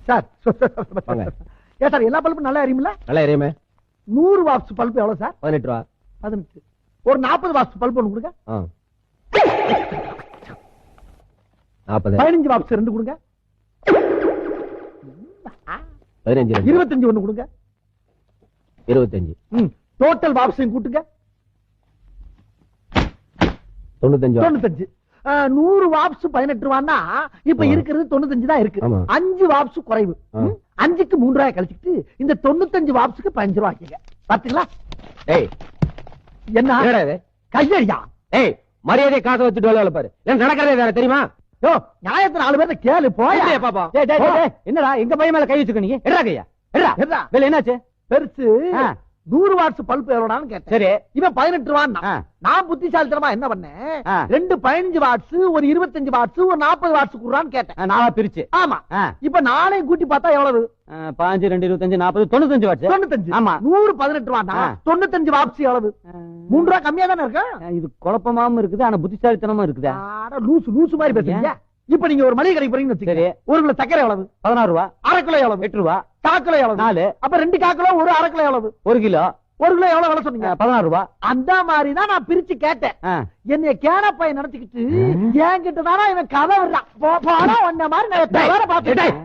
Sir ஏன் sir எல்லா பல்பும் நல்லா எரியுமில்ல? நல்லா எரியுமே. 100 வாட்ஸ் பல்பு எவ்வளவு சார்? 18 ரூபா. 18. ஒரு 40 வாட்ஸ் பல்பு ஒண்ணு கொடுங்க. 40. 15 வாட்ஸ் 2 கொடுங்க. 15. 25 ஒண்ணு கொடுங்க. 25. டோட்டல் வாட்ஸையும் கூட்டுங்க. 95. 95. 100 வாட்ஸ் 18 ரூபான்னா இப்ப இருக்கிறது 95 தான் இருக்கு. 5 வாட்ஸ் குறைவு. 5க்கு 3 ரூபாய் கழிச்சிட்டு இந்த 95 வாட்ஸ்க்கு 15 ரூபாய் ஆக்கிங்க. பாத்தீங்களா? டேய் என்ன கையடியா? டேய் மரியாதை காசை வச்சுட்டு வேலை பாரு. நடக்கிறதே வேற தெரியுமா? யோ நியாயத்தை 4 பேர்ட்ட கேளு போயா பாப்பா. என்னடா எங்க பையன் மேல கை வச்சுக்க நீங்க? எடா கையா எடா வேலை என்னாச்சு? பெருசு 100 வாட்ஸ் பல்ப் எவ்வளவுன்னு கேட்டேன். சரி இவன் 18 ரூபான்னா நான் புத்திசாலித்தனமா என்ன பண்ணேன், 2 15 வாட்ஸ் ஒரு 25 வாட்ஸ் ஒரு 40 வாட்ஸ் குடுறான்னு கேட்டேன். நாளா பிரிச்சு. ஆமா இப்ப நானே கூட்டி பார்த்தா எவ்வளவு? 5 2 25 40 95 வாட்ஸ். 95. ஆமா 100 18 ரூபான்னா 95 வாட்ஸ் எவ்வளவு? 3 ரூபாய் கம்மியா தானே இருக்கு. இது குழப்பமாவும் இருக்குது ஆனா புத்திசாலித்தனமா இருக்குது. லூசு மாதிரி பேசுறீங்க. இப்ப நீங்க ஒரு மளிகை கடைக்கு போறீங்கன்னு வச்சுக்கோங்க. 1 கிலோ சக்கரை எவ்வளவு? 16 ரூபாய். அரை கிலோ எவ்வளவு? 8 ரூபாய். கால் கிலோ எவ்வளவு? 4. அப்ப 2 கால் கிலோ ஒரு அரை கிலோ எவ்வளவு? 1 கிலோ. 1 கிலோ எவ்வளவு விலை சொன்னீங்க? 16 ரூபாய். அந்த மாதிரி தான் நான் பிரிச்சு கேட்டேன். என்னைய கேனப்பைய நினைச்சுக்கிட்டு என்கிட்ட தானா இவன் கதை விடுறான். போனா ஒன்ன மாதிரி நான் வேற பாத்துட்டேன்.